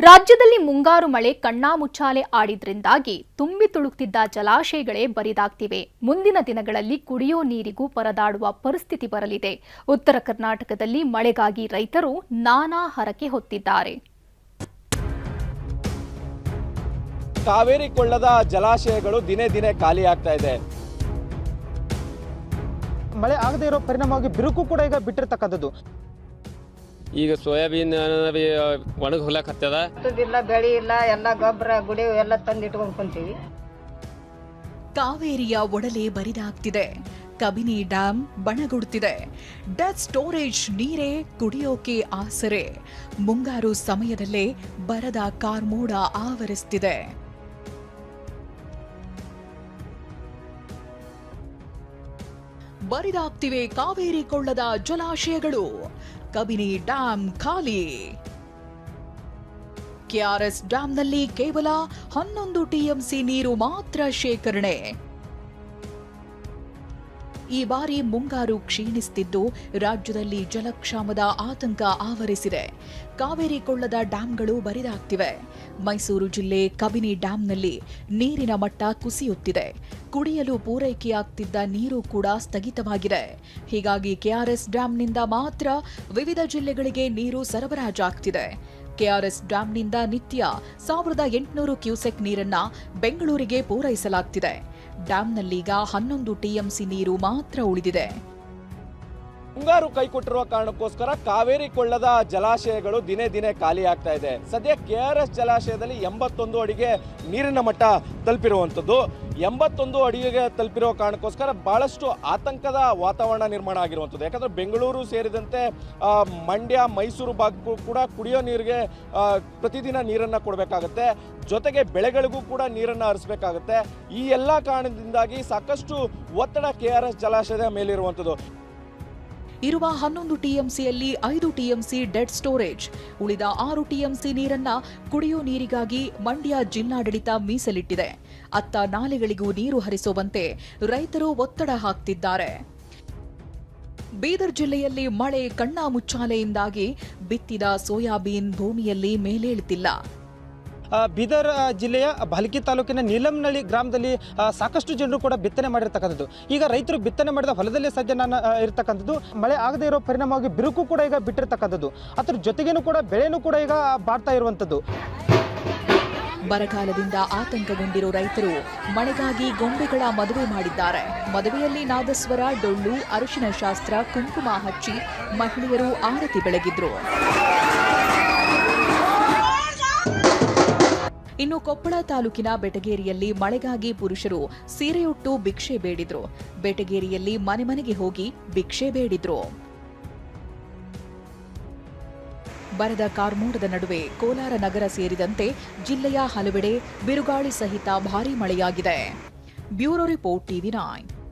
ರಾಜ್ಯದಲ್ಲಿ ಮುಂಗಾರು ಮಳೆ ಕಣ್ಣಾಮುಚ್ಚಾಲೆ ಆಡಿದ್ರಿಂದಾಗಿ ತುಂಬಿ ತುಳುಕ್ತಿದ್ದ ಜಲಾಶಯಗಳೇ ಬರಿದಾಗ್ತಿವೆ. ಮುಂದಿನ ದಿನಗಳಲ್ಲಿ ಕುಡಿಯೋ ನೀರಿಗೂ ಪರದಾಡುವ ಪರಿಸ್ಥಿತಿ ಬರಲಿದೆ. ಉತ್ತರ ಕರ್ನಾಟಕದಲ್ಲಿ ಮಳೆಗಾಗಿ ರೈತರು ನಾನಾ ಹರಕೆ ಹೊತ್ತಿದ್ದಾರೆ. ಕಾವೇರಿ ಕೊಳ್ಳದ ಜಲಾಶಯಗಳು ದಿನೇ ದಿನೇ ಖಾಲಿಯಾಗ್ತಾ ಇದೆ. ಮಳೆ ಆಗದೇ ಇರೋ ಪರಿಣಾಮವಾಗಿ ಬಿರುಕು ಕೂಡ ಈಗ ಬಿಟ್ಟಿರ್ತಕ್ಕಂಥದ್ದು. ಈಗ ಸೋಯಾಬೀನ್ ಒಣಗ ಹೊಲಕತ್ತದ, ಬೆಳೆ ಇಲ್ಲ, ಎಲ್ಲ ಗೊಬ್ಬರ ಗುಡಿ ಎಲ್ಲ ತಂದು ಇಟ್ಕೊಂಡು ಕುಂತೀವಿ. ಕಾವೇರಿಯ ಒಡಲೆ ಬರಿದಾಗ್ತಿದೆ. ಕಬಿನಿ ಡ್ಯಾಂ ಬಣಗುಡುತ್ತಿದೆ. ಡೆತ್ ಸ್ಟೋರೇಜ್ ನೀರೇ ಕುಡಿಯೋಕೆ ಆಸರೆ. ಮುಂಗಾರು ಸಮಯದಲ್ಲೇ ಬರದ ಕಾರ್ಮೋಡ ಆವರಿಸುತ್ತಿದೆ. ಬರಿದಾಗ್ತಿವೆ ಕಾವೇರಿ ಕೊಳ್ಳದ ಜಲಾಶಯಗಳು. ಕಬಿನಿ ಡ್ಯಾಂ ಖಾಲಿ. ಕೆಆರ್ಎಸ್ ಡ್ಯಾಂನಲ್ಲಿ ಕೇವಲ 11 ಟಿಎಂಸಿ ನೀರು ಮಾತ್ರ ಶೇಖರಣೆ. ಈ ಬಾರಿ ಮುಂಗಾರು ಕ್ಷೀಣಿಸುತ್ತಿದ್ದು ರಾಜ್ಯದಲ್ಲಿ ಜಲಕ್ಷಾಮದ ಆತಂಕ ಆವರಿಸಿದೆ. ಕಾವೇರಿ ಕೊಳ್ಳದ ಡ್ಯಾಂಗಳು ಬರಿದಾಗ್ತಿವೆ. ಮೈಸೂರು ಜಿಲ್ಲೆ ಕಬಿನಿ ಡ್ಯಾಂನಲ್ಲಿ ನೀರಿನ ಮಟ್ಟ ಕುಸಿಯುತ್ತಿದೆ. ಕುಡಿಯಲು ಪೂರೈಕೆಯಾಗ್ತಿದ್ದ ನೀರು ಕೂಡ ಸ್ಥಗಿತವಾಗಿದೆ. ಹೀಗಾಗಿ ಕೆಆರ್ಎಸ್ ಡ್ಯಾಂನಿಂದ ಮಾತ್ರ ವಿವಿಧ ಜಿಲ್ಲೆಗಳಿಗೆ ನೀರು ಸರಬರಾಜಾಗ್ತಿದೆ. ಕೆಆರ್ಎಸ್ ಡ್ಯಾಂನಿಂದ ನಿತ್ಯ 1800 ಕ್ಯೂಸೆಕ್ ನೀರನ್ನ ಬೆಂಗಳೂರಿಗೆ ಪೂರೈಸಲಾಗ್ತಿದೆ. ಡ್ಯಾಂನಲ್ಲೀಗ 11 ಟಿಎಂಸಿ ನೀರು ಮಾತ್ರ ಉಳಿದಿದೆ. ಮುಂಗಾರು ಕೈಕೊಟ್ಟಿರುವ ಕಾರಣಕ್ಕೋಸ್ಕರ ಕಾವೇರಿ ಕೊಳ್ಳದ ಜಲಾಶಯಗಳು ದಿನೇ ದಿನೇ ಖಾಲಿಯಾಗ್ತಾ ಇದೆ. ಸದ್ಯ ಕೆಆರ್ಎಸ್ ಜಲಾಶಯದಲ್ಲಿ 81 ಅಡಿಗೆ ನೀರಿನ ಮಟ್ಟ ತಲುಪಿರುವಂಥದ್ದು. 81 ಅಡಿಗೆ ತಲುಪಿರುವ ಕಾರಣಕ್ಕೋಸ್ಕರ ಬಹಳಷ್ಟು ಆತಂಕದ ವಾತಾವರಣ ನಿರ್ಮಾಣ ಆಗಿರುವಂಥದ್ದು. ಯಾಕಂದರೆ ಬೆಂಗಳೂರು ಸೇರಿದಂತೆ ಮಂಡ್ಯ, ಮೈಸೂರು ಭಾಗಕ್ಕೂ ಕೂಡ ಕುಡಿಯೋ ನೀರಿಗೆ ಪ್ರತಿದಿನ ನೀರನ್ನು ಕೊಡಬೇಕಾಗತ್ತೆ. ಜೊತೆಗೆ ಬೆಳೆಗಳಿಗೂ ಕೂಡ ನೀರನ್ನು ಹರಿಸಬೇಕಾಗತ್ತೆ. ಈ ಎಲ್ಲ ಕಾರಣದಿಂದಾಗಿ ಸಾಕಷ್ಟು ಒತ್ತಡ ಕೆಆರ್ಎಸ್ ಜಲಾಶಯದ ಮೇಲಿರುವಂಥದ್ದು. ಇರುವ 11 ಟಿಎಂಸಿಯಲ್ಲಿ 5 ಟಿಎಂಸಿ ಡೆಡ್ ಸ್ಟೋರೇಜ್. ಉಳಿದ 6 ಟಿಎಂಸಿ ನೀರನ್ನ ಕುಡಿಯೋ ನೀರಿಗಾಗಿ ಮಂಡ್ಯ ಜಿಲ್ಲಾಡಳಿತ ಮೀಸಲಿಟ್ಟಿದೆ. ಅತ್ತ ನಾಲೆಗಳಿಗೂ ನೀರು ಹರಿಸುವಂತೆ ರೈತರು ಒತ್ತಡ ಹಾಕ್ತಿದ್ದಾರೆ. ಬೀದರ್ ಜಿಲ್ಲೆಯಲ್ಲಿ ಮಳೆ ಕಣ್ಣಾಮುಚ್ಚಾಲೆಯಿಂದಾಗಿ ಬಿತ್ತಿದ ಸೋಯಾಬೀನ್ ಭೂಮಿಯಲ್ಲಿ ಮೇಲೇಳುತ್ತಿಲ್ಲ. ಬೀದರ್ ಜಿಲ್ಲೆಯ ಭಾಲ್ಕಿ ತಾಲೂಕಿನ ನೀಲಂನಳ್ಳಿ ಗ್ರಾಮದಲ್ಲಿ ಸಾಕಷ್ಟು ಜನರು ಕೂಡ ಬಿತ್ತನೆ ಮಾಡಿರ್ತಕ್ಕಂಥದ್ದು. ಈಗ ರೈತರು ಬಿತ್ತನೆ ಮಾಡಿದ ಹೊಲದಲ್ಲೇ ಸದ್ಯ ನಾನು ಇರ್ತಕ್ಕಂಥದ್ದು. ಮಳೆ ಆಗದೇ ಇರೋ ಪರಿಣಾಮವಾಗಿ ಬಿರುಕು ಕೂಡ ಈಗ ಬಿಟ್ಟಿರ್ತಕ್ಕಂಥದ್ದು. ಅದರ ಜೊತೆಗೇನು ಕೂಡ ಬೆಳೆನೂ ಕೂಡ ಈಗ ಬಾಡ್ತಾ ಇರುವಂಥದ್ದು. ಬರಗಾಲದಿಂದ ಆತಂಕಗೊಂಡಿರೋ ರೈತರು ಮಳೆಗಾಗಿ ಗೊಂಬೆಗಳ ಮದುವೆ ಮಾಡಿದ್ದಾರೆ. ಮದುವೆಯಲ್ಲಿ ನಾದಸ್ವರ, ಡೊಳ್ಳು, ಅರಿಶಿನ ಶಾಸ್ತ್ರ, ಕುಂಕುಮ ಹಚ್ಚಿ ಮಹಿಳೆಯರು ಆರತಿ ಬೆಳಗಿದ್ರು. ಇನ್ನು ಕೊಪ್ಪಳ ತಾಲೂಕಿನ ಬೆಟಗೇರಿಯಲ್ಲಿ ಮಳೆಗಾಗಿ ಪುರುಷರು ಸೀರೆಯುಟ್ಟು ಭಿಕ್ಷೆ ಬೇಡಿದ್ರು. ಬೆಟಗೇರಿಯಲ್ಲಿ ಮನೆ ಮನೆಗೆ ಹೋಗಿ ಭಿಕ್ಷೆ ಬೇಡಿದ್ರು. ಬರದ ಕಾರ್ಮೋಡದ ನಡುವೆ ಕೋಲಾರ ನಗರ ಸೇರಿದಂತೆ ಜಿಲ್ಲೆಯ ಹಲವೆಡೆ ಬಿರುಗಾಳಿ ಸಹಿತ ಭಾರೀ ಮಳೆಯಾಗಿದೆ. Bureau report TV9.